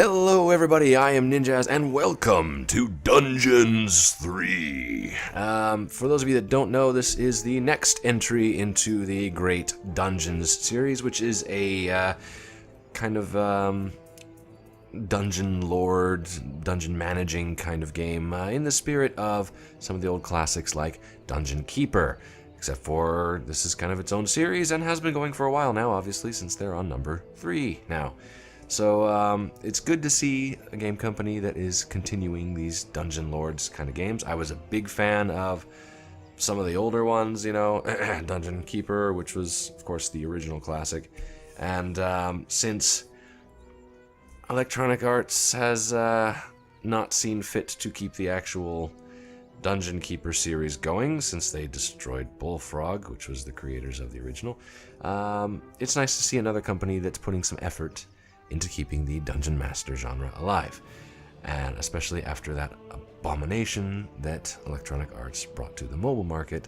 Hello everybody, I am Ninjaz and welcome to Dungeons 3. For those of you that don't know, this is the next entry into the Great Dungeons series, which is a kind of dungeon lord, dungeon managing kind of game in the spirit of some of the old classics like Dungeon Keeper. Except for this is kind of its own series and has been going for a while now, obviously, since they're on number 3 now. So it's good to see a game company that is continuing these Dungeon Lords kind of games. I was a big fan of some of the older ones, you know, Dungeon Keeper, which was, of course, the original classic. And since Electronic Arts has not seen fit to keep the actual Dungeon Keeper series going, since they destroyed Bullfrog, which was the creators of the original, it's nice to see another company that's putting some effort into keeping the Dungeon Master genre alive, and especially after that abomination that Electronic Arts brought to the mobile market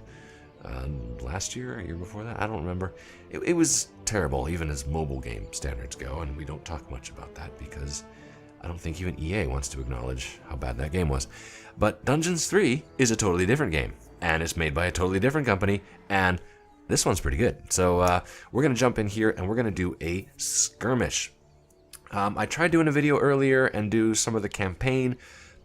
last year, a year before that, I don't remember. It was terrible, even as mobile game standards go, and we don't talk much about that because I don't think even EA wants to acknowledge how bad that game was. But Dungeons 3 is a totally different game, and it's made by a totally different company, and this one's pretty good. So we're going to jump in here, and we're going to do a skirmish. I tried doing a video earlier and do some of the campaign,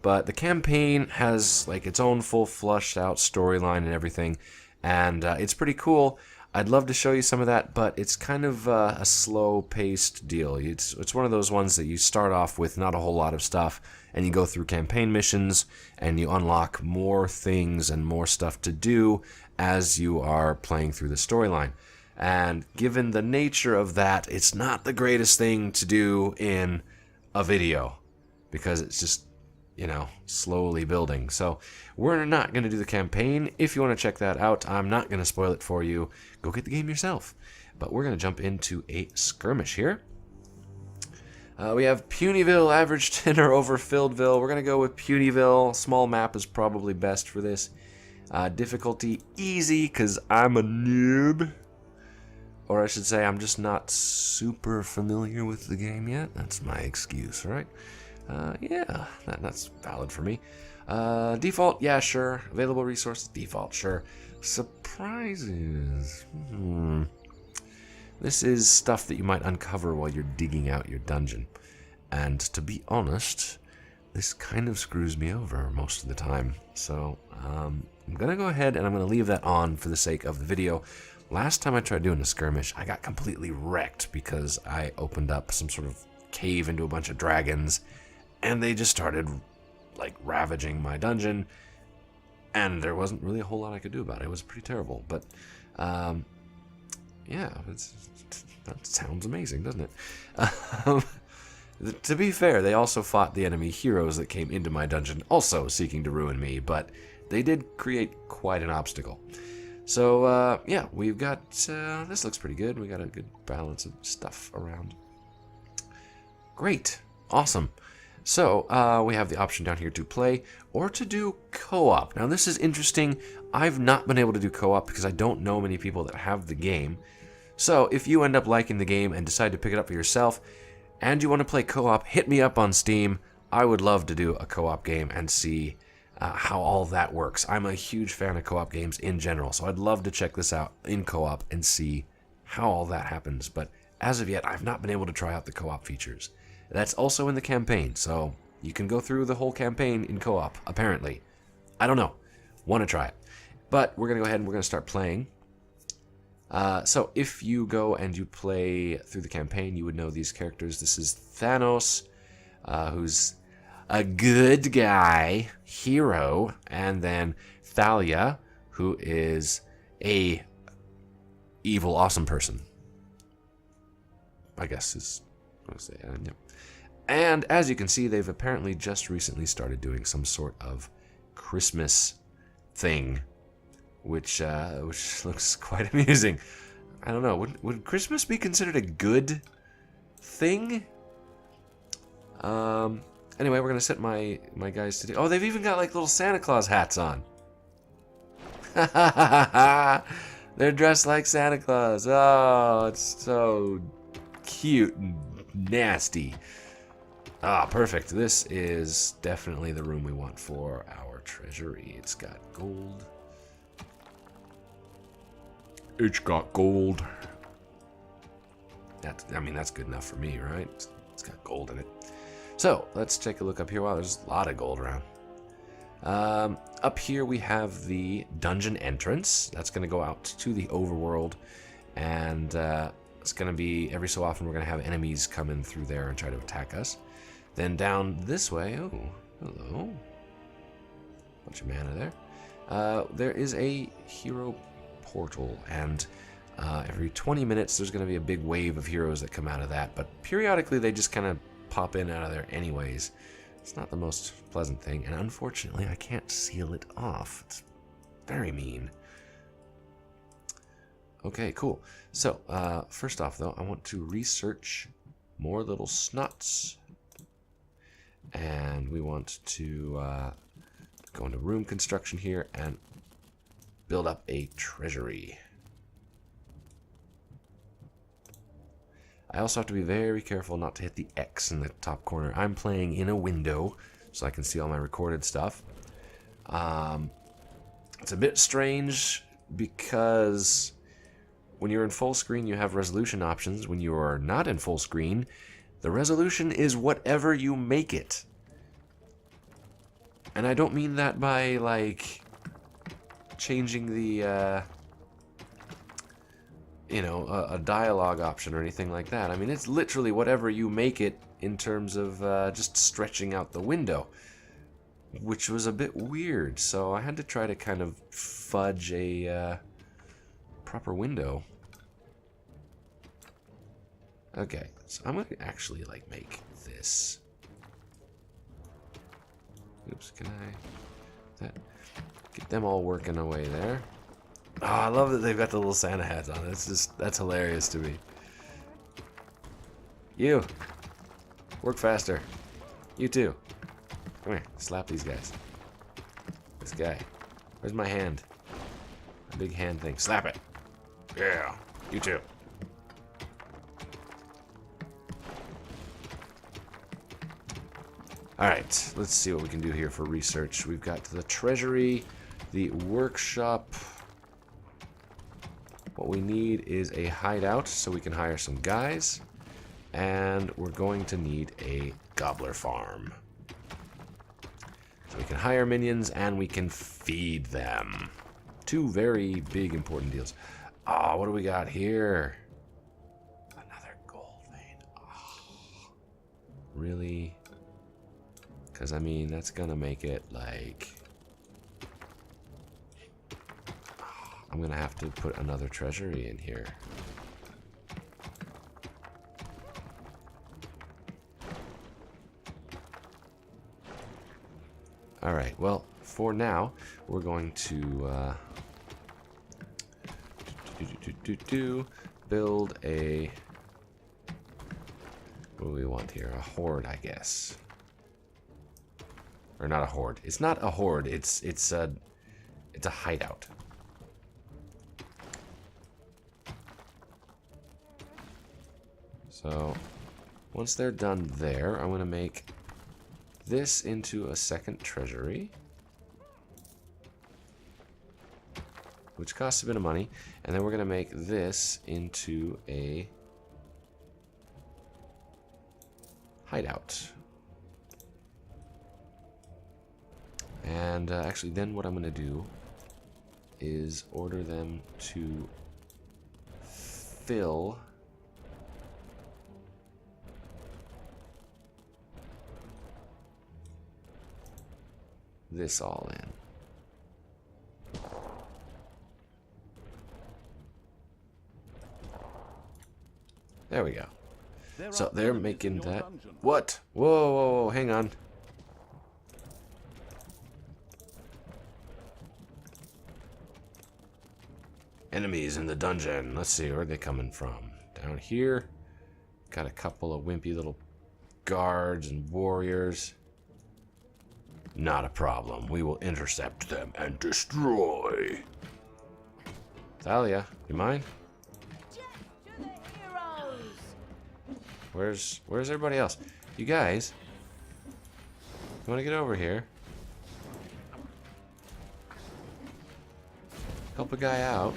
but the campaign has like its own full flushed out storyline and everything, and it's pretty cool. I'd love to show you some of that, but it's kind of a slow-paced deal. It's one of those ones that you start off with not a whole lot of stuff, and you go through campaign missions, and you unlock more things and more stuff to do as you are playing through the storyline. And given the nature of that, it's not the greatest thing to do in a video because it's just, you know, slowly building. So we're not going to do the campaign. If you want to check that out, I'm not going to spoil it for you. Go get the game yourself. But we're going to jump into a skirmish here. We have Punyville, average tenor over Filledville. We're going to go with Punyville. Small map is probably best for this. Difficulty easy because I'm a noob. Or I should say, I'm just not super familiar with the game yet. That's my excuse, right? Yeah, that's valid for me. Default, yeah, sure. Available resources, default, sure. Surprises. This is stuff that you might uncover while you're digging out your dungeon. And to be honest, this kind of screws me over most of the time. So I'm going to go ahead and I'm going to leave that on for the sake of the video. Last time I tried doing a skirmish, I got completely wrecked because I opened up some sort of cave into a bunch of dragons, and they just started, like, ravaging my dungeon, and there wasn't really a whole lot I could do about it. It was pretty terrible, but, yeah, that sounds amazing, doesn't it? To be fair, they also fought the enemy heroes that came into my dungeon, also seeking to ruin me, but they did create quite an obstacle. So, yeah, we've got, this looks pretty good. We got a good balance of stuff around. Great. Awesome. So, we have the option down here to play or to do co-op. Now, this is interesting. I've not been able to do co-op because I don't know many people that have the game. So, if you end up liking the game and decide to pick it up for yourself and you want to play co-op, hit me up on Steam. I would love to do a co-op game and see how all that works. I'm a huge fan of co-op games in general, so I'd love to check this out in co-op and see how all that happens. But as of yet, I've not been able to try out the co-op features. That's also in the campaign, so you can go through the whole campaign in co-op, apparently. I don't know. Want to try it. But we're going to go ahead and we're going to start playing. So if you go and you play through the campaign, you would know these characters. This is Thanos, who's a good guy, hero, and then Thalia, who is a evil, awesome person. I guess is what I say. Yeah. And as you can see, they've apparently just recently started doing some sort of Christmas thing, which looks quite amusing. I don't know. Would Christmas be considered a good thing? Anyway, we're going to set my guys to do... Oh, they've even got, like, little Santa Claus hats on. They're dressed like Santa Claus. Oh, it's so cute and nasty. Ah, perfect. This is definitely the room we want for our treasury. It's got gold. It's got gold. I mean, that's good enough for me, right? It's got gold in it. So, let's take a look up here. Wow, there's a lot of gold around. Up here we have the dungeon entrance. That's going to go out to the overworld. And it's going to be, every so often, we're going to have enemies come in through there and try to attack us. Then down this way, oh, hello. Bunch of mana there. There is a hero portal, and every 20 minutes there's going to be a big wave of heroes that come out of that, but periodically they just kind of pop in out of there anyways. It's not the most pleasant thing, and unfortunately I can't seal it off. It's very mean. Okay, cool. So, first off though, I want to research more little snots. And we want to go into room construction here and build up a treasury. I also have to be very careful not to hit the X in the top corner. I'm playing in a window, so I can see all my recorded stuff. It's a bit strange because when you're in full screen, you have resolution options. When you are not in full screen, the resolution is whatever you make it. And I don't mean that by, like, changing the, you know, a dialogue option or anything like that. I mean, it's literally whatever you make it in terms of just stretching out the window, which was a bit weird. So I had to try to kind of fudge a proper window. Okay, so I'm going to actually, like, make this. Oops, can I... Get them all working away there. Oh, I love that they've got the little Santa hats on. It's just, that's hilarious to me. You! Work faster. You too. Come here, slap these guys. This guy. Where's my hand? A big hand thing. Slap it! Yeah, you too. Alright, let's see what we can do here for research. We've got the treasury, the workshop. What we need is a hideout so we can hire some guys. And we're going to need a gobbler farm. So we can hire minions and we can feed them. Two very big important deals. Oh, what do we got here? Another gold vein. Oh, really? Because, I mean, that's going to make it, like... I'm going to have to put another treasury in here. Alright, well, for now, we're going to build a... What do we want here? A horde, I guess. Or not a horde. It's not a horde. It's a hideout. So once they're done there, I'm going to make this into a second treasury, which costs a bit of money, and then we're going to make this into a hideout. And actually, then what I'm going to do is order them to fill this all in. There we go. So they're making that. What? Whoa, whoa, whoa, hang on. Enemies in the dungeon. Let's see, where are they coming from? Down here. Got a couple of wimpy little guards and warriors. Not a problem. We will intercept them and destroy. Thalia, you mind? Where's everybody else? You guys, You want to get over here? Help a guy out.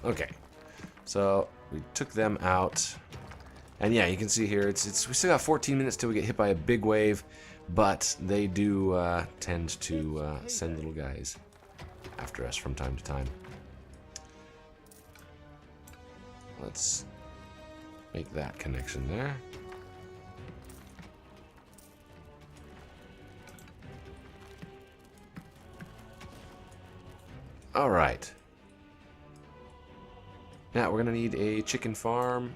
Okay, so we took them out, and yeah, you can see here it's we still got 14 minutes till we get hit by a big wave, but they do tend to send little guys after us from time to time. Let's make that connection there. All right. Now we're gonna need a chicken farm.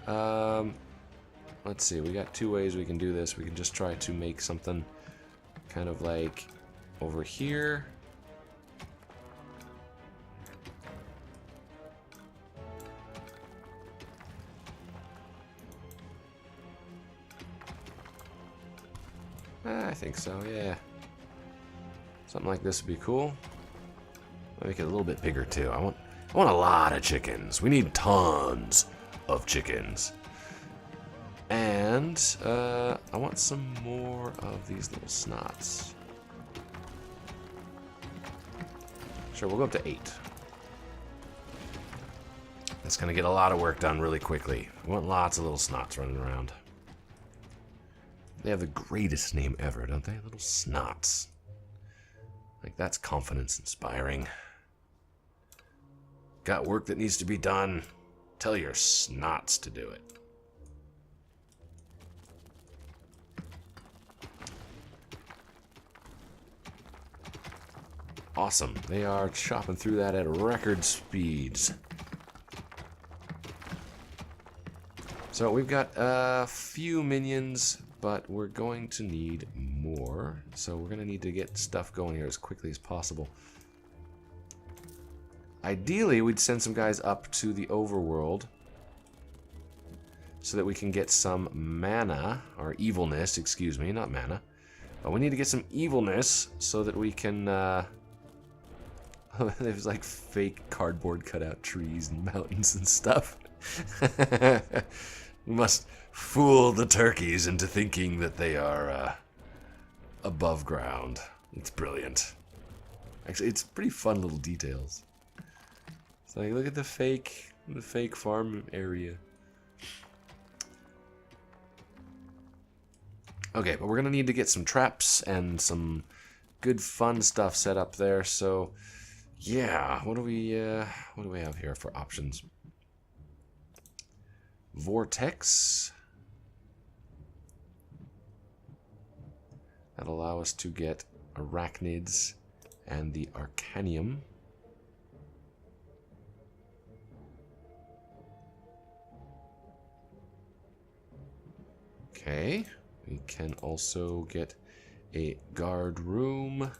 Let's see. We got two ways we can do this. We can just try to make something kind of like over here. I think so, yeah. Something like this would be cool. Make it a little bit bigger too. I want a lot of chickens. We need tons of chickens. And I want some more of these little snots. Sure, we'll go up to 8. That's gonna get a lot of work done really quickly. We want lots of little snots running around. They have the greatest name ever, don't they? Little snots. Like, that's confidence inspiring. Got work that needs to be done. Tell your snots to do it. Awesome. They are chopping through that at record speeds. So we've got a few minions, but we're going to need more. So we're going to need to get stuff going here as quickly as possible. Ideally, we'd send some guys up to the overworld so that we can get some mana, or evilness, excuse me, not mana. But we need to get some evilness so that we can, there's like fake cardboard cutout trees and mountains and stuff. We must fool the turkeys into thinking that they are above ground. It's brilliant. Actually, it's pretty fun little details. It's like, look at the fake farm area. Okay, but we're gonna need to get some traps and some good fun stuff set up there. So, yeah, what do we have here for options? Vortex. That'll allow us to get arachnids and the arcanium. Okay, we can also get a guard room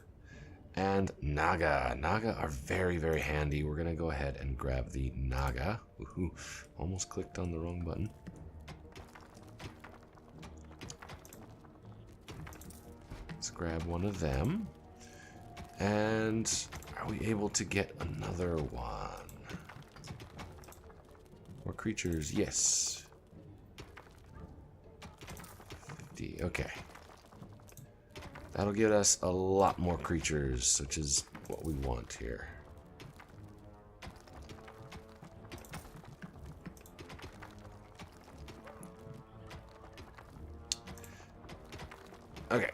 and Naga. Naga are very, very handy. We're gonna go ahead and grab the Naga. Woohoo, almost clicked on the wrong button. Let's grab one of them. And are we able to get another one? More creatures, yes. 50, okay. That'll get us a lot more creatures, which is what we want here. Okay,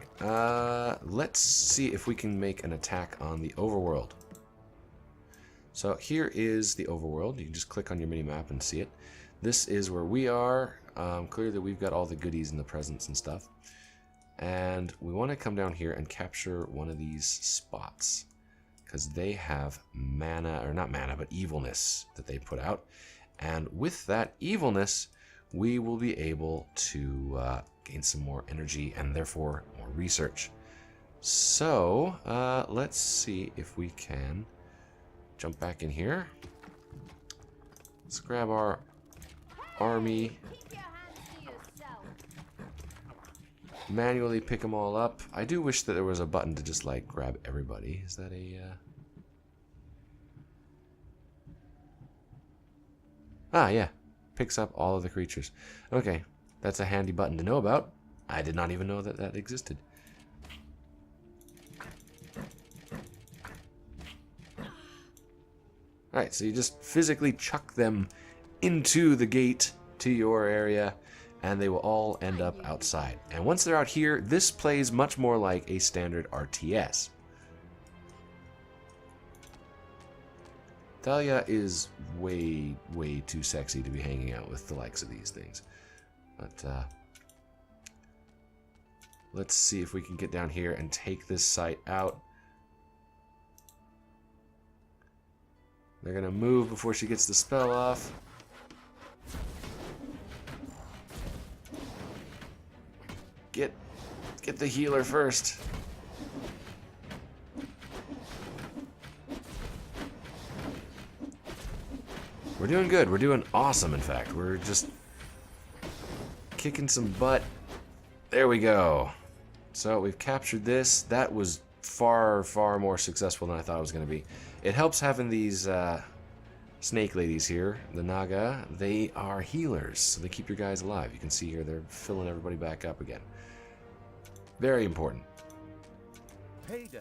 let's see if we can make an attack on the overworld. So here is the overworld. You can just click on your mini-map and see it. This is where we are. Clearly we've got all the goodies and the presents and stuff. And we want to come down here and capture one of these spots, because they have mana, or not mana, but evilness that they put out. And with that evilness, we will be able to gain some more energy and therefore more research. So let's see if we can jump back in here. Let's grab our army. Manually pick them all up. I do wish that there was a button to just like grab everybody. Is that a Ah, yeah. Picks up all of the creatures. Okay, that's a handy button to know about. I did not even know that that existed. Alright, so you just physically chuck them into the gate to your area, and they will all end up outside. And once they're out here, this plays much more like a standard RTS. Thalia is way, way too sexy to be hanging out with the likes of these things. But, let's see if we can get down here and take this site out. They're gonna move before she gets the spell off. Get the healer first. We're doing good. We're doing awesome, in fact. We're just kicking some butt. There we go. So we've captured this. That was far, far more successful than I thought it was going to be. It helps having these snake ladies here, the Naga. They are healers, so they keep your guys alive. You can see here they're filling everybody back up again. Very important. Payday.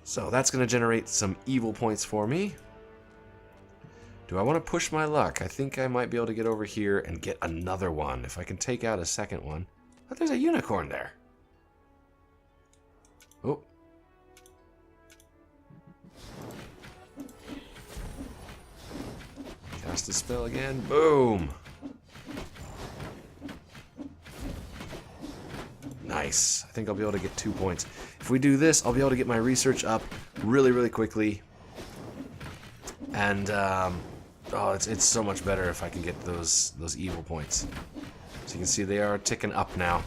So that's going to generate some evil points for me. Do I want to push my luck? I think I might be able to get over here and get another one. If I can take out a second one. Oh, there's a unicorn there. Oh. Cast the spell again. Boom. Nice. I think I'll be able to get 2 points. If we do this, I'll be able to get my research up really, really quickly. And, oh, it's so much better if I can get those evil points. So you can see they are ticking up now.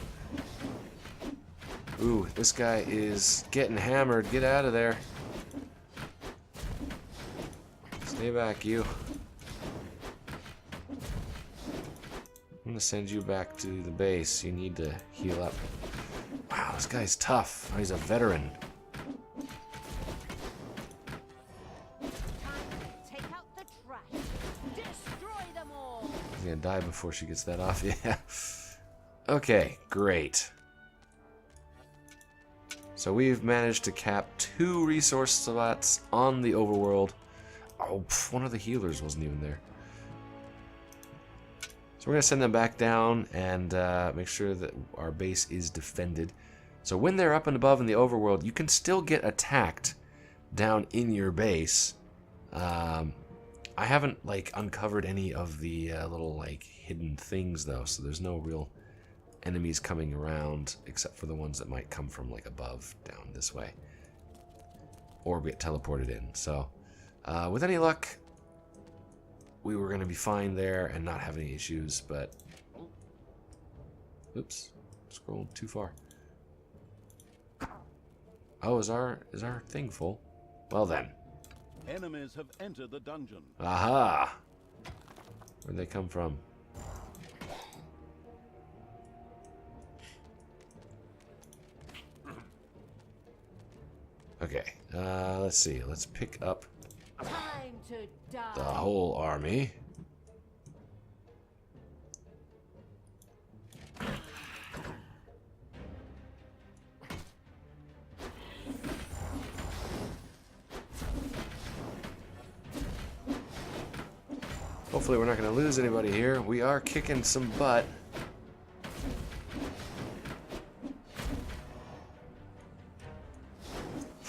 Ooh, this guy is getting hammered. Get out of there. Stay back, you. I'm gonna send you back to the base. You need to heal up. Wow, this guy's tough. Oh, he's a veteran. Take out the trash. Destroy them all. He's gonna die before she gets that off. Yeah. Okay, great. So we've managed to cap 2 resource slots on the overworld. Oh, one of the healers wasn't even there. So we're going to send them back down and make sure that our base is defended. So when they're up and above in the overworld, you can still get attacked down in your base. I haven't uncovered any of the little hidden things though, so there's no real enemies coming around except for the ones that might come from above down this way or get teleported in. So with any luck, we were going to be fine there and not have any issues, but oops, scrolled too far. Oh, is our thing full? Well then. Enemies have entered the dungeon. Aha! Where'd they come from? Okay, let's see. Let's pick up Time to die. the whole army. Hopefully we're not going to lose anybody here. We are kicking some butt.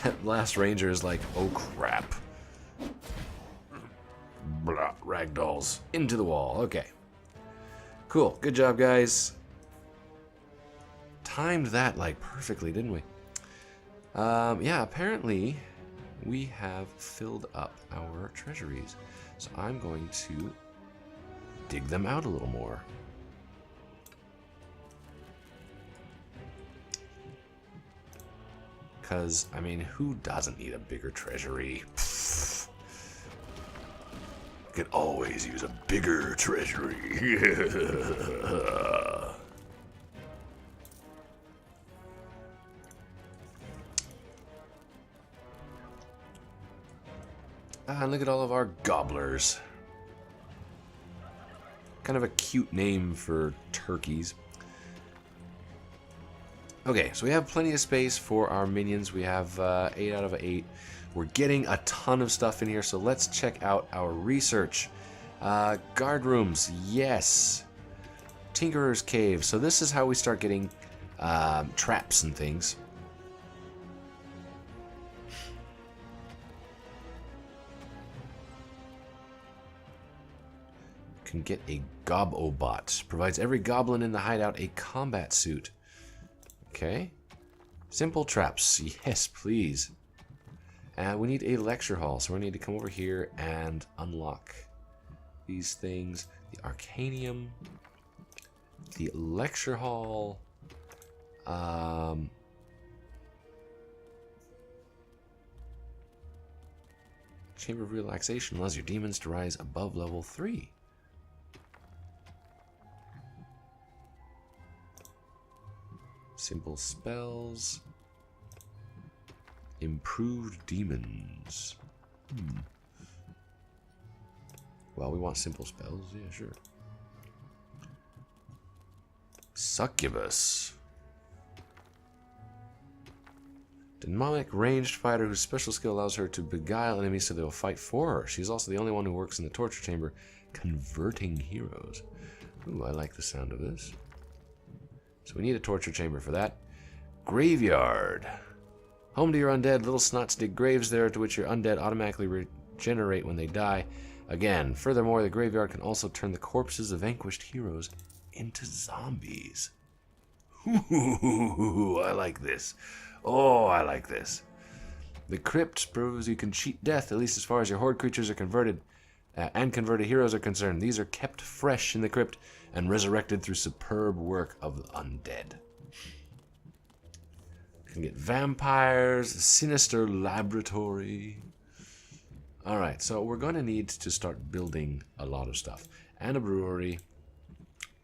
That last ranger is like, oh crap. Blah, ragdolls into the wall. Okay. Cool. Good job, guys. Timed that perfectly, didn't we? Yeah, apparently we have filled up our treasuries. So I'm going to dig them out a little more. Because, I mean, who doesn't need a bigger treasury? Pfft. Could always use a bigger treasury. Ah, and look at all of our gobblers. Kind of a cute name for turkeys. Okay, so we have plenty of space for our minions. We have 8 out of 8. We're getting a ton of stuff in here, so let's check out our research. Guard rooms, yes. Tinkerer's Cave. So this is how we start getting traps and things. Can get a Gobobot. Provides every goblin in the hideout a combat suit. Okay. Simple traps. Yes, please. We need a lecture hall, so we need to come over here and unlock these things. The Arcanium. The lecture hall. Chamber of Relaxation allows your demons to rise above level 3. Simple spells. Improved demons. Well, we want simple spells. Yeah, sure. Succubus. Demonic ranged fighter whose special skill allows her to beguile enemies so they will fight for her. She's also the only one who works in the torture chamber, converting heroes. Ooh, I like the sound of this. So we need a torture chamber for that. Graveyard. Home to your undead. Little snots dig graves there to which your undead automatically regenerate when they die. Again, furthermore, the graveyard can also turn the corpses of vanquished heroes into zombies. Ooh, I like this. Oh, I like this. The crypt proves you can cheat death, at least as far as your horde creatures are converted and converted heroes are concerned. These are kept fresh in the crypt and resurrected through superb work of the undead. You can get vampires, a sinister laboratory. Alright, so we're going to need to start building a lot of stuff. And a brewery.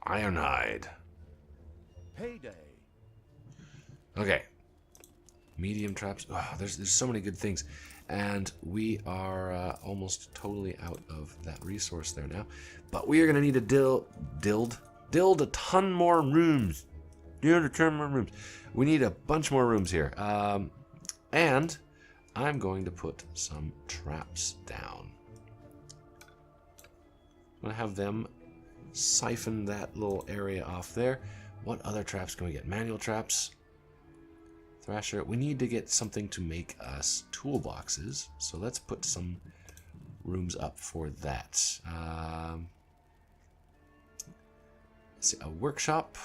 Ironhide. Payday. Okay. Medium traps. Oh, there's so many good things. And we are almost totally out of that resource there now. But we are going to need to build a ton more rooms. Build a ton more rooms. We need a bunch more rooms here. And I'm going to put some traps down. I'm going to have them siphon that little area off there. What other traps can we get? Manual traps. Thrasher. We need to get something to make us toolboxes. So let's put some rooms up for that. Let's see, a workshop.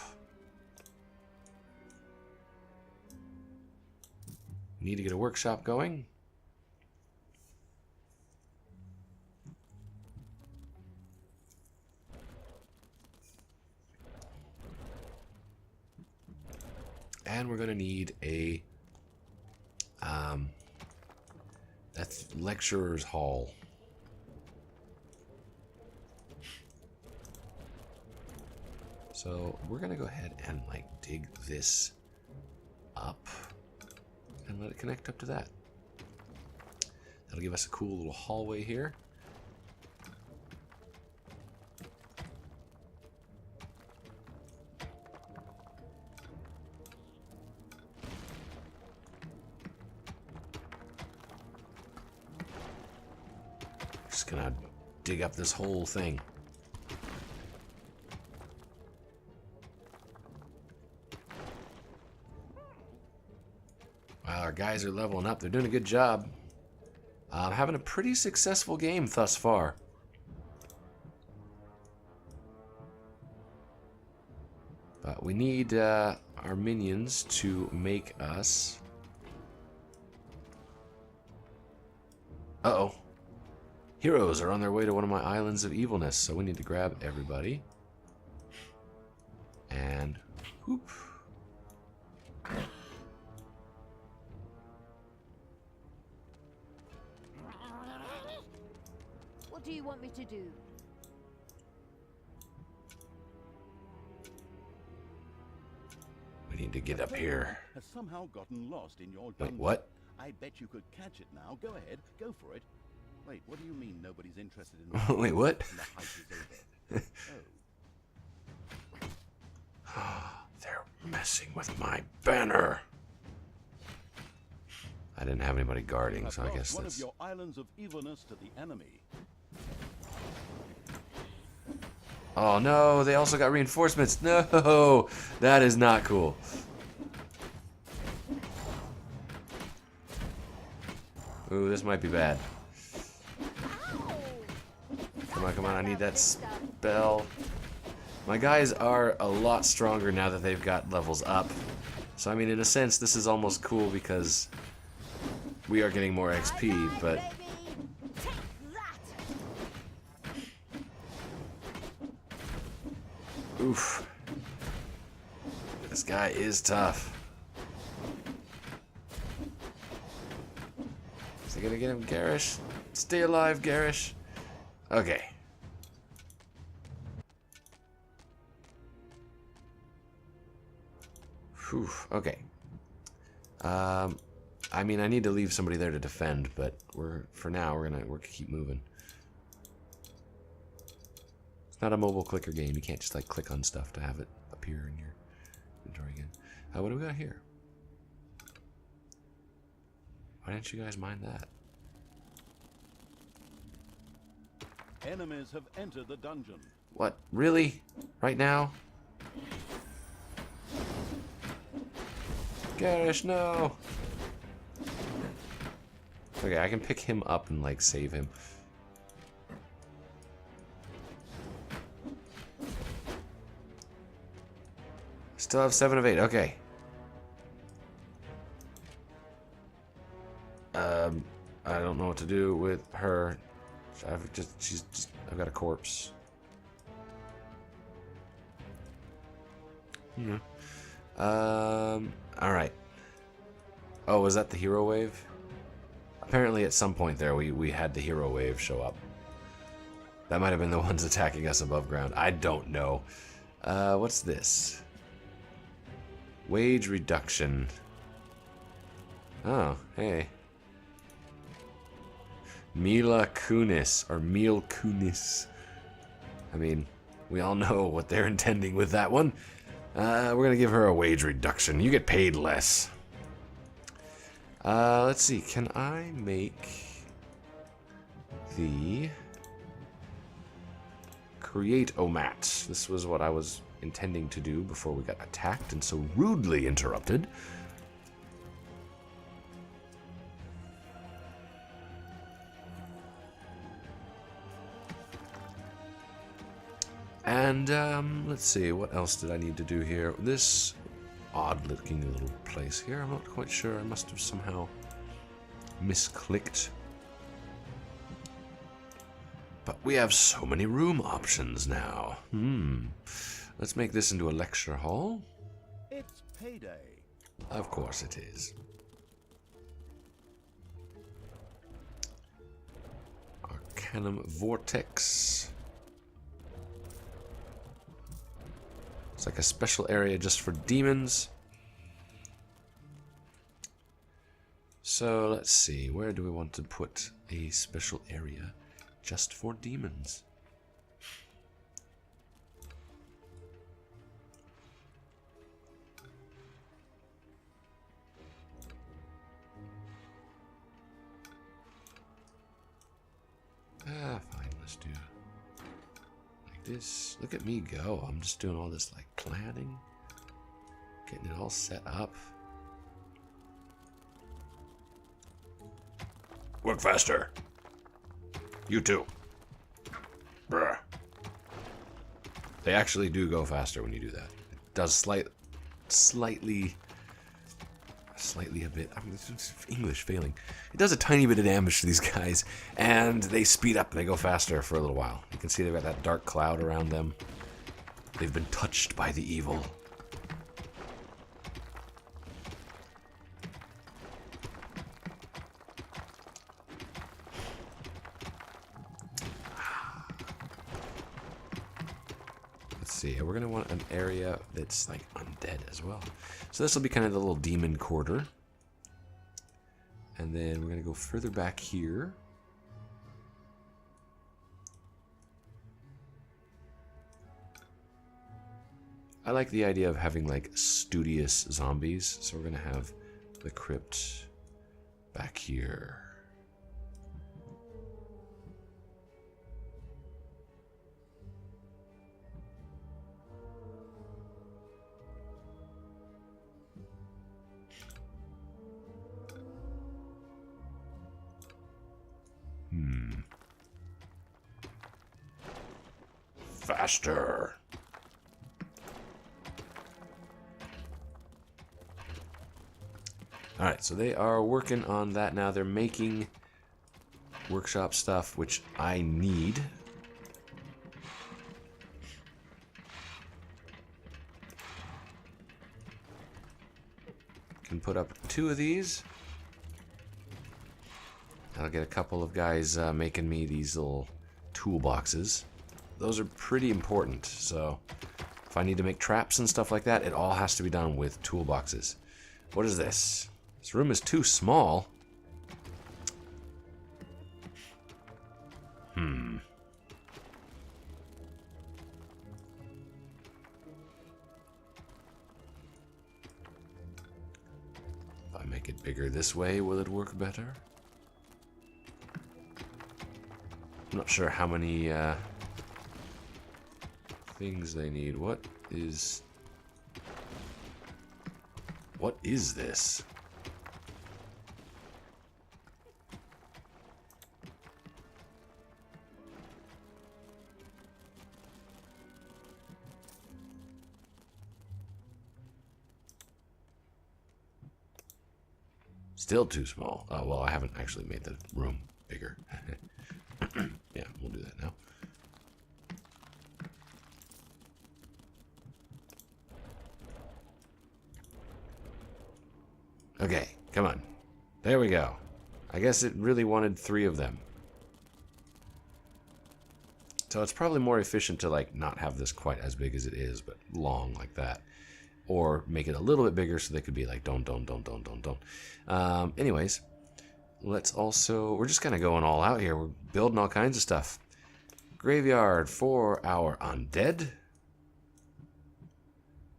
We need to get a workshop going. And we're going to need a that's lecturer's hall. So we're going to go ahead and like dig this up and let it connect up to that. That'll give us a cool little hallway here. Just gonna dig up this whole thing. Wow, our guys are leveling up. They're doing a good job. Having a pretty successful game thus far. But we need our minions to make us... Uh-oh. Heroes are on their way to one of my islands of evilness, so we need to grab everybody. And... whoop. What do you want me to do? We need to get up here. Has somehow gotten lost in your Wait, dungeon. what? I bet you could catch it now. Go ahead, go for it. Wait, what do you mean nobody's interested in the Wait, what? and the hype is over? They're messing with my banner. I didn't have anybody guarding, Have so I lost guess one that's... of your islands of evilness to the enemy. Oh no, they also got reinforcements. No, that is not cool. Ooh, this might be bad. Come on, come on, I need that spell. My guys are a lot stronger now that they've got levels up. So, I mean, in a sense, this is almost cool because we are getting more XP, but... Oof. This guy is tough. Is he gonna get him, Garish? Stay alive, Garish. Okay. Whew, okay. I mean, I need to leave somebody there to defend, but for now we're gonna keep moving. It's not a mobile clicker game. You can't just like click on stuff to have it appear in your inventory again. What do we got here? Why didn't you guys mind that? Enemies have entered the dungeon. What? Really? Right now? Garish, no! Okay, I can pick him up and like save him. Still have 7 of 8. Okay. I don't know what to do with her. I've got a corpse. Yeah. All right. Oh, was that the hero wave? Apparently, at some point there, we had the hero wave show up. That might have been the ones attacking us above ground. I don't know. What's this? Wage reduction. Oh, hey. Mila Kunis, or Meal Kunis. I mean, we all know what they're intending with that one. We're gonna give her a wage reduction. You get paid less. Let's see. Can I make the create-o-mat? This was what I was intending to do before we got attacked and so rudely interrupted. And let's see, what else did I need to do here? This odd-looking little place here, I'm not quite sure. I must have somehow misclicked. But we have so many room options now. Let's make this into a lecture hall. It's payday. Of course it is. Arcanum Vortex. It's like a special area just for demons. So let's see, where do we want to put a special area just for demons? Fine, let's do like this. Look at me go. I'm just doing all this like planning, getting it all set up. Work faster. You too. Bruh. They actually do go faster when you do that. It does slightly a bit. I mean, it's English failing. It does a tiny bit of damage to these guys, and they speed up. They go faster for a little while. You can see they've got that dark cloud around them. They've been touched by the evil. Let's see. We're gonna want an area that's like undead as well. So this will be kind of the little demon quarter. And then we're going to go further back here. I like the idea of having like studious zombies, so we're gonna have the crypt back here. Faster. Alright, so they are working on that now. They're making workshop stuff, which I need. Can put up 2 of these. I'll get a couple of guys making me these little toolboxes. Those are pretty important, so if I need to make traps and stuff like that, it all has to be done with toolboxes. What is this? This room is too small. If I make it bigger this way, will it work better? I'm not sure how many things they need. What is this? Still too small. Oh, well, I haven't actually made the room bigger. Yeah, we'll do that now. Okay, come on. There we go. I guess it really wanted 3 of them. So it's probably more efficient to like not have this quite as big as it is, but long like that. Or make it a little bit bigger so they could be like don't. Anyways, let's also, we're just kind of going all out here. We're building all kinds of stuff. Graveyard for our undead.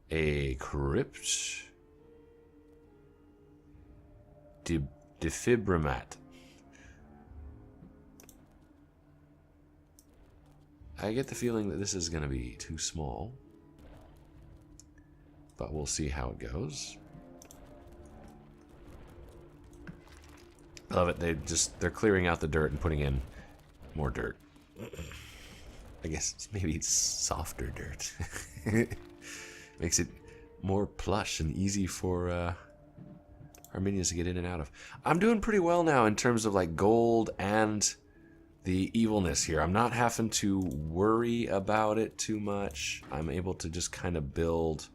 A crypt. Defibrimat. I get the feeling that this is going to be too small. But we'll see how it goes. I love it. They're clearing out the dirt and putting in more dirt. I guess maybe it's softer dirt. Makes it more plush and easy for our minions to get in and out of. I'm doing pretty well now in terms of like gold and the evilness here. I'm not having to worry about it too much. I'm able to just kind of build,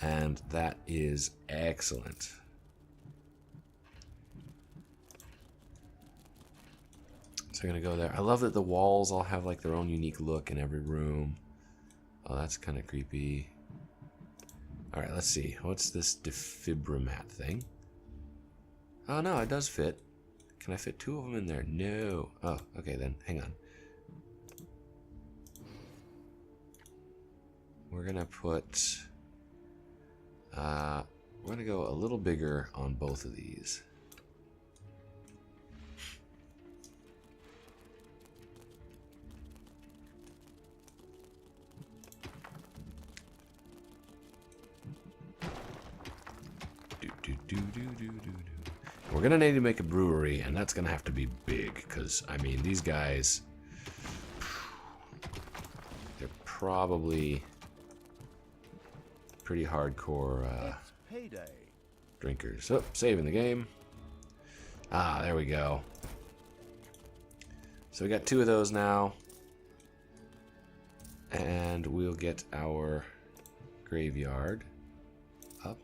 and that is excellent. So I'm gonna go there. I love that the walls all have like their own unique look in every room. Oh, that's kind of creepy. All right, let's see. What's this defibrimat thing? Oh no, it does fit. Can I fit 2 of them in there? No. Oh, okay then. Hang on. We're gonna put. We're gonna go a little bigger on both of these. We're gonna need to make a brewery, and that's gonna have to be big, because I mean these guys, they're probably pretty hardcore drinkers. Oh, saving the game. Ah, there we go. So we got 2 of those now, and we'll get our graveyard up.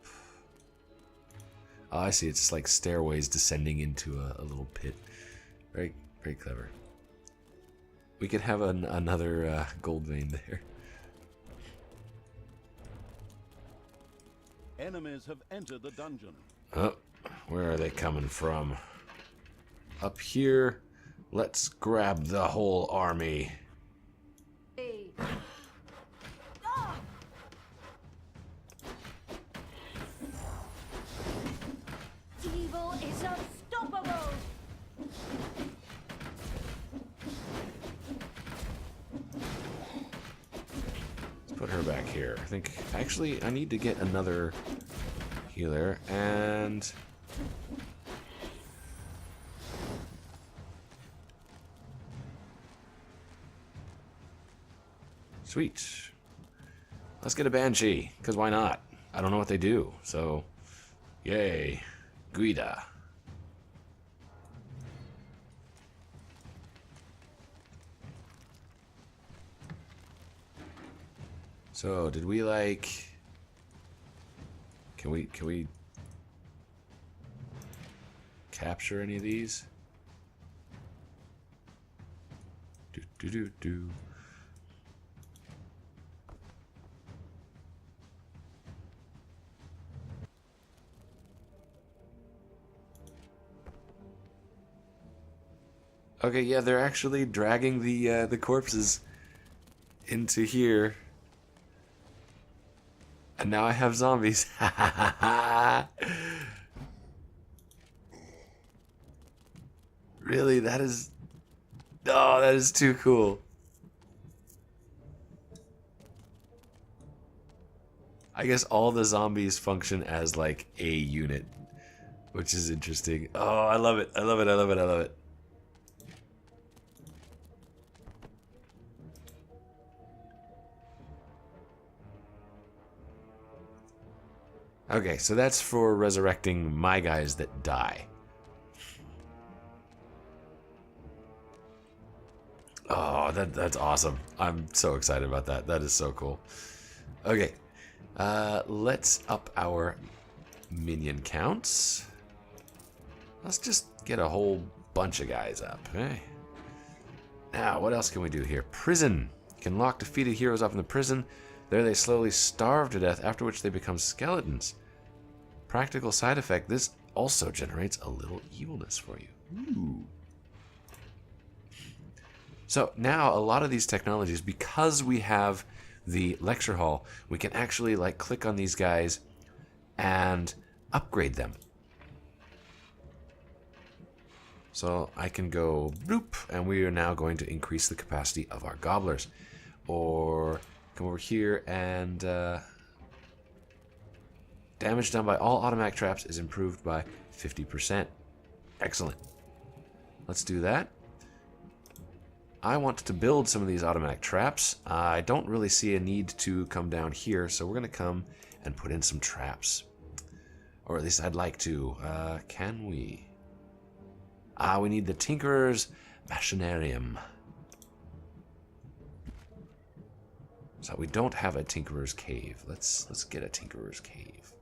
Oh, I see. It's like stairways descending into a little pit. Very, very clever. We could have another gold vein there. Enemies have entered the dungeon. Oh, where are they coming from? Up here. Let's grab the whole army. back here. I think, actually, I need to get another healer, and... Sweet. Let's get a Banshee, because why not? I don't know what they do, so... Yay. Guida. So, did we, like... Can we... capture any of these? Do. Okay, yeah, they're actually dragging the corpses into here. And now I have zombies. Really, that is... Oh, that is too cool. I guess all the zombies function as, like, a unit. Which is interesting. Oh, I love it. I love it. I love it. I love it. Okay, so that's for resurrecting my guys that die. Oh, that's awesome. I'm so excited about that. That is so cool. Okay, let's up our minion counts. Let's just get a whole bunch of guys up. Okay. Now, what else can we do here? Prison. Can lock defeated heroes up in the prison. There they slowly starve to death, after which they become skeletons. Practical side effect, this also generates a little evilness for you. Ooh. So now a lot of these technologies, because we have the lecture hall, we can actually like click on these guys and upgrade them. So I can go bloop, and we are now going to increase the capacity of our gobblers. Or come over here and damage done by all automatic traps is improved by 50%. Excellent. Let's do that. I want to build some of these automatic traps. I don't really see a need to come down here, so we're going to come and put in some traps. Or at least I'd like to. Can we? We need the Tinkerer's Machinarium. So we don't have a Tinkerer's Cave. Let's get a Tinkerer's Cave.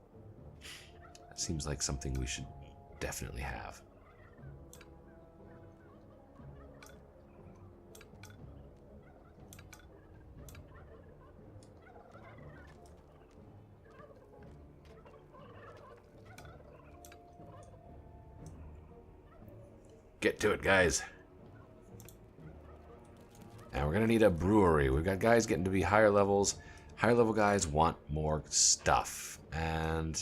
That seems like something we should definitely have. Get to it, guys. Now we're gonna need a brewery. We've got guys getting to be higher levels. Higher level guys want more stuff. And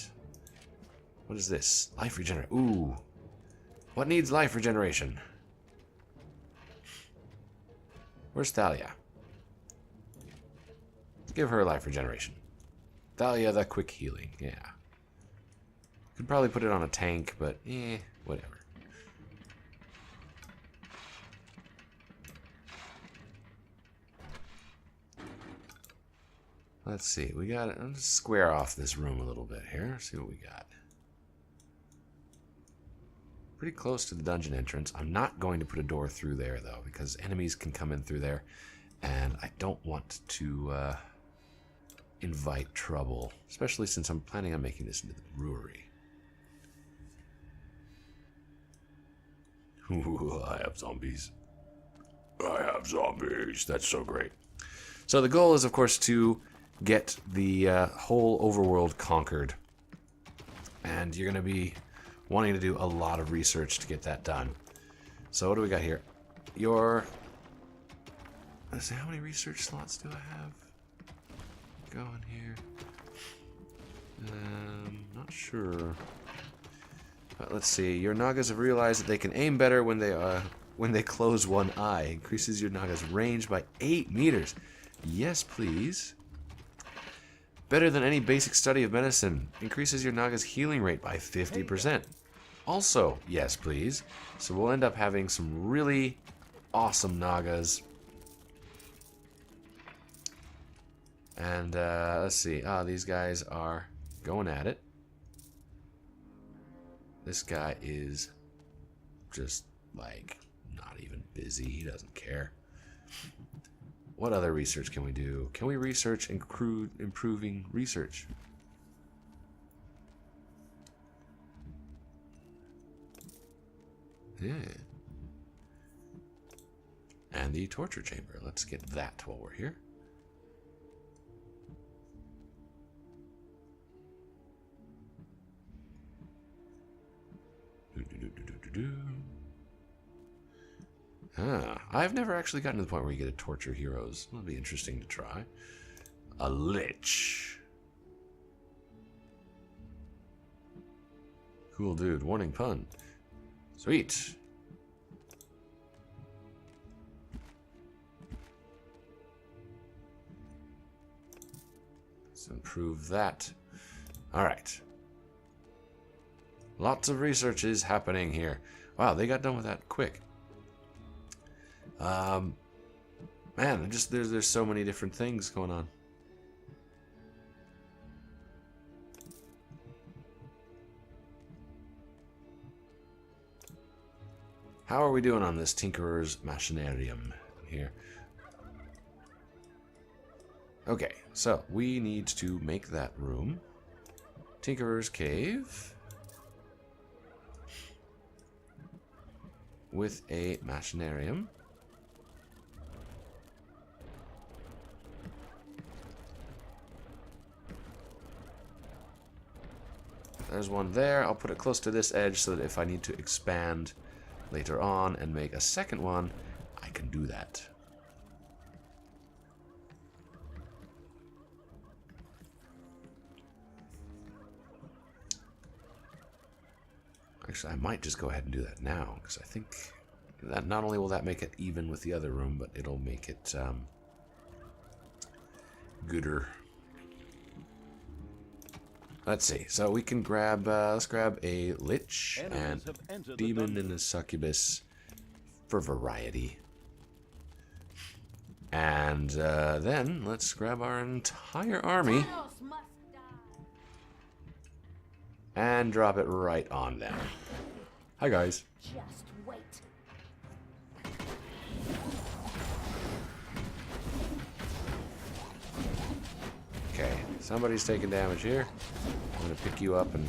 what is this? Life regenerate. Ooh. What needs life regeneration? Where's Thalia? Let's give her life regeneration. Thalia, the quick healing. Yeah. Could probably put it on a tank, but whatever. Let's see, we got it. Let's square off this room a little bit here. See what we got. Pretty close to the dungeon entrance. I'm not going to put a door through there, though, because enemies can come in through there, and I don't want to invite trouble, especially since I'm planning on making this into the brewery. Ooh, I have zombies. I have zombies. That's so great. So the goal is, of course, to get the whole overworld conquered. And you're going to be wanting to do a lot of research to get that done. So what do we got here? Let's see, how many research slots do I have? Going here. Not sure. But let's see. Your Nagas have realized that they can aim better when they close one eye. Increases your Naga's range by 8 meters. Yes, please. Better than any basic study of medicine. Increases your Naga's healing rate by 50%. Also, yes please. So we'll end up having some really awesome Nagas. And let's see. These guys are going at it. This guy is just like not even busy. He doesn't care. What other research can we do? Can we research improving research? Yeah. And the torture chamber. Let's get that while we're here. I've never actually gotten to the point where you get to torture heroes. That'll be interesting to try. A lich. Cool dude. Warning pun. Sweet. Let's improve that. Alright. Lots of research is happening here. Wow, they got done with that quick. Man, there's so many different things going on. How are we doing on this Tinkerer's Machinarium here? Okay, so we need to make that room. Tinkerer's Cave. With a Machinarium. There's one there. I'll put it close to this edge so that if I need to expand later on and make a second one, I can do that. Actually, I might just go ahead and do that now, because I think that not only will that make it even with the other room, but it'll make it gooder. Let's see. So we can grab, let's grab a Lich and Demon and a Succubus for variety. And then let's grab our entire army and drop it right on them. Hi guys. Just wait. Okay, somebody's taking damage here. I'm gonna pick you up and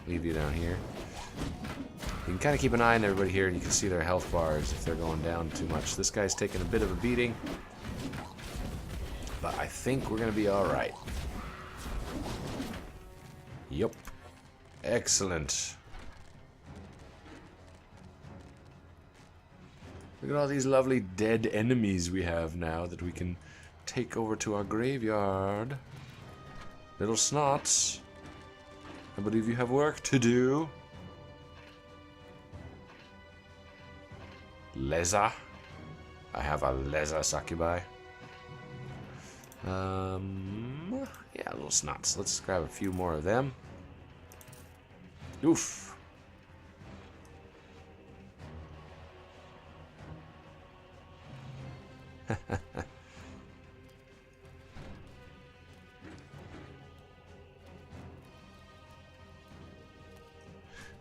leave you down here. You can kind of keep an eye on everybody here, and you can see their health bars if they're going down too much. This guy's taking a bit of a beating, but I think we're gonna be all right. Yup. Excellent. Look at all these lovely dead enemies we have now that we can take over to our graveyard. Little snots. I believe you have work to do. Leza. I have a Leza Succubi. Yeah, little snots. Let's grab a few more of them. Oof.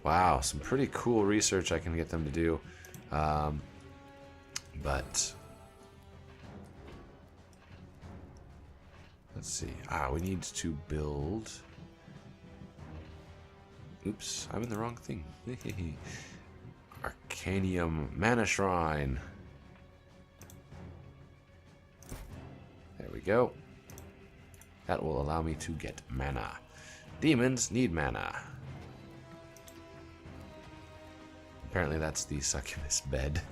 Wow, some pretty cool research I can get them to do. But let's see. We need to build. Oops, I'm in the wrong thing. Arcanium Mana Shrine. There we go. That will allow me to get mana. Demons need mana. Apparently that's the succubus bed.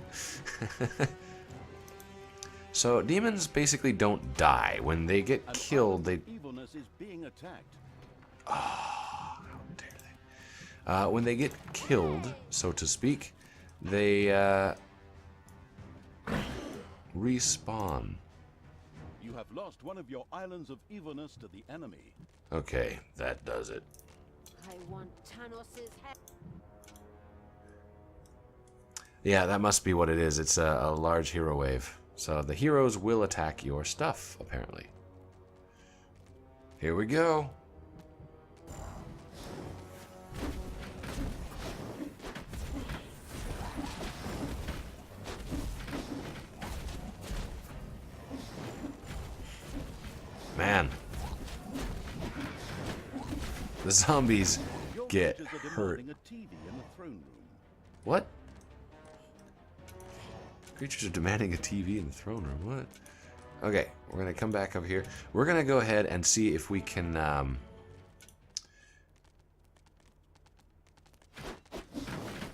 So demons basically don't die. When they get killed, they... Evilness is being attacked. Oh, how dare they. When they get killed, so to speak, they respawn. You have lost one of your islands of evilness to the enemy. Okay, that does it. I want Tanos's head. Yeah, that must be what it is. It's a large hero wave. So the heroes will attack your stuff, apparently. Here we go. Man. The zombies Your get creatures are hurt. demanding a TV in the throne room. What? Creatures are demanding a TV in the throne room. What? Okay, we're going to come back up here. We're going to go ahead and see if we can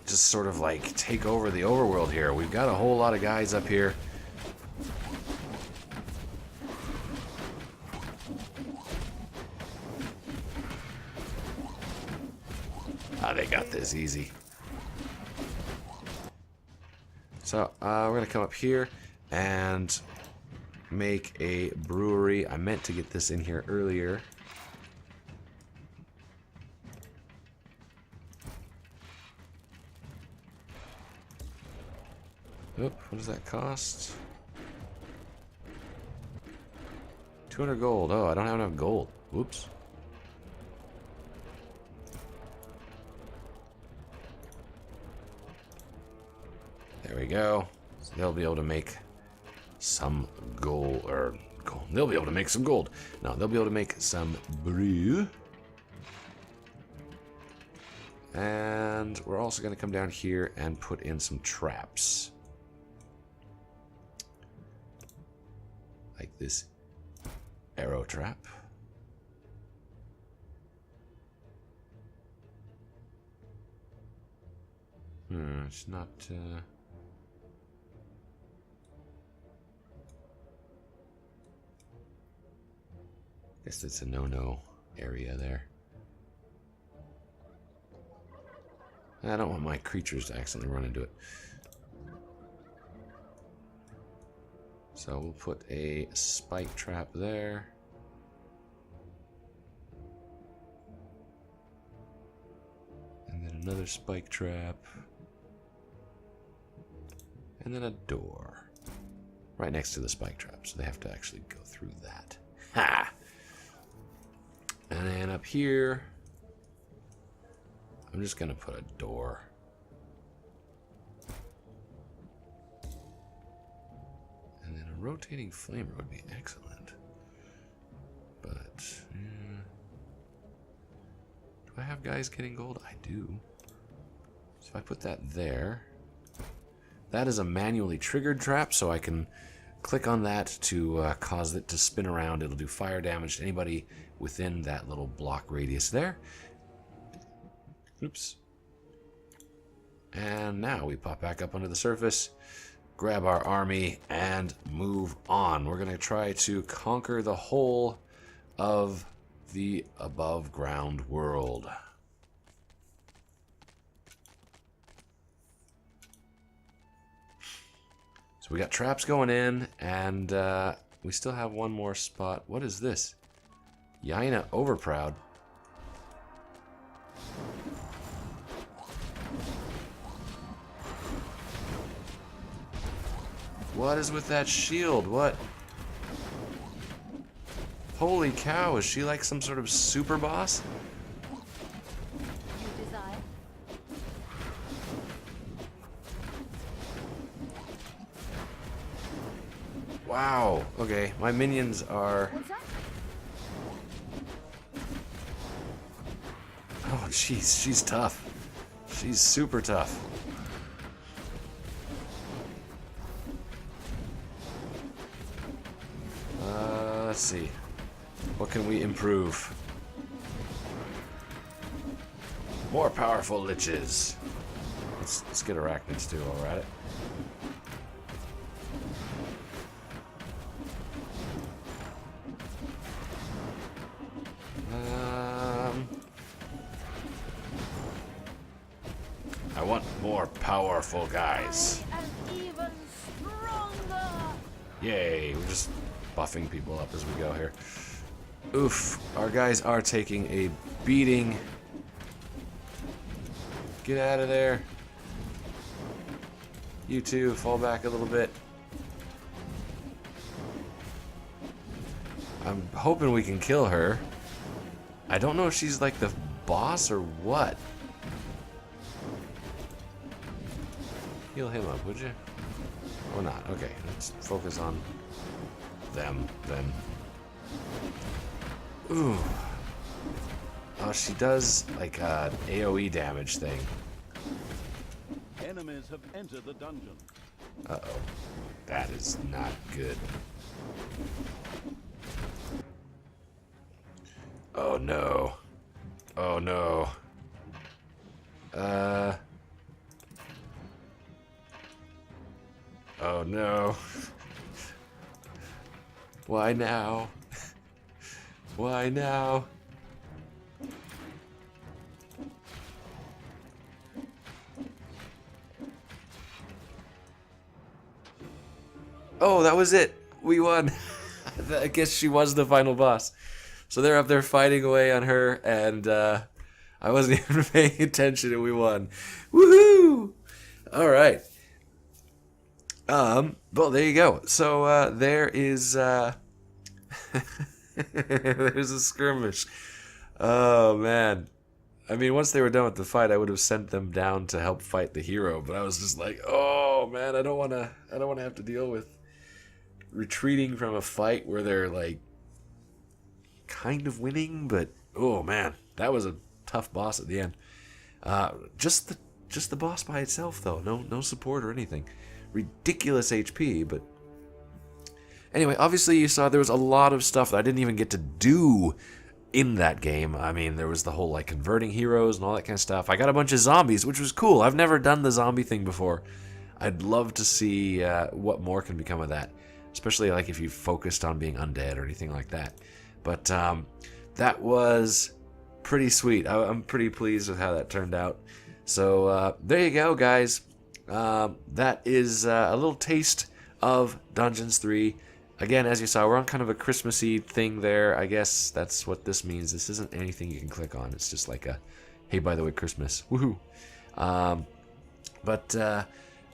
just sort of like take over the overworld here. We've got a whole lot of guys up here. Ah, they got this easy. So, we're going to come up here and make a brewery. I meant to get this in here earlier. Oop, what does that cost? 200 gold. Oh, I don't have enough gold. Whoops. There we go. So they'll be able to make some gold, or gold. They'll be able to make some gold. No, they'll be able to make some brew. And we're also going to come down here and put in some traps. Like this arrow trap. It's not, guess it's a no-no area there. I don't want my creatures to accidentally run into it. So we'll put a spike trap there. And then another spike trap. And then a door. Right next to the spike trap, so they have to actually go through that. Ha! And then up here, I'm just gonna put a door. And then a rotating flamer would be excellent. But, yeah. Do I have guys getting gold? I do. So if I put that there, that is a manually triggered trap, so I can click on that to cause it to spin around. It'll do fire damage to anybody within that little block radius there. Oops. And now we pop back up onto the surface, grab our army, and move on. We're going to try to conquer the whole of the above ground world. So we got traps going in, and we still have one more spot. What is this? Yaina Overproud. What is with that shield? What? Holy cow, is she like some sort of super boss? You desire? Wow. Okay, my minions are... What's that? Oh, jeez, she's tough. She's super tough. Let's see. What can we improve? More powerful liches. Let's get arachnids too while we're at it. I want more powerful guys. I am even stronger. Yay, we're just buffing people up as we go here. Oof, our guys are taking a beating. Get out of there. You two, fall back a little bit. I'm hoping we can kill her. I don't know if she's like the boss or what. Heal him up, would you? Or not? Okay, let's focus on them then. Ooh. Oh, she does like a AoE damage thing. Enemies have entered the dungeon. Uh-oh. That is not good. Oh no. Oh no. Oh no. Why now? Why now? Oh, that was it. We won. I guess she was the final boss. So they're up there fighting away on her, and I wasn't even paying attention, and we won. Woohoo! All right. Well, there you go. So there is there's a skirmish. Oh man. I mean, once they were done with the fight, I would have sent them down to help fight the hero, but I was just like, oh man, I don't want to have to deal with retreating from a fight where they're like kind of winning, but oh man, that was a tough boss at the end. Just the boss by itself though, no support or anything. Ridiculous HP, but anyway, obviously you saw there was a lot of stuff that I didn't even get to do in that game. I mean, there was the whole like converting heroes and all that kind of stuff. I got a bunch of zombies, which was cool. I've never done the zombie thing before. I'd love to see what more can become of that, especially like if you focused on being undead or anything like that. But that was pretty sweet. I'm pretty pleased with how that turned out. So there you go, guys. That is a little taste of Dungeons 3. Again, as you saw, we're on kind of a Christmassy thing there. I guess that's what this means. This isn't anything you can click on. It's just like a, hey, by the way, Christmas. Woohoo!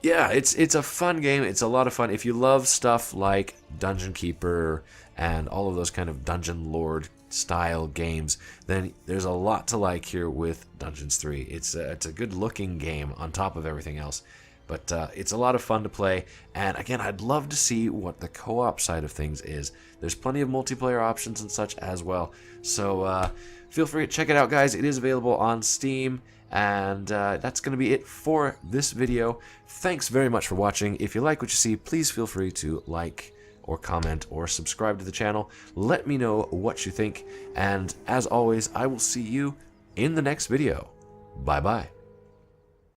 Yeah, it's a fun game. It's a lot of fun. If you love stuff like Dungeon Keeper and all of those kind of Dungeon Lord style games, then there's a lot to like here with Dungeons 3. It's a good looking game on top of everything else. But it's a lot of fun to play, and again, I'd love to see what the co-op side of things is. There's plenty of multiplayer options and such as well, so feel free to check it out, guys. It is available on Steam, and that's going to be it for this video. Thanks very much for watching. If you like what you see, please feel free to like or comment or subscribe to the channel. Let me know what you think, and as always, I will see you in the next video. Bye-bye.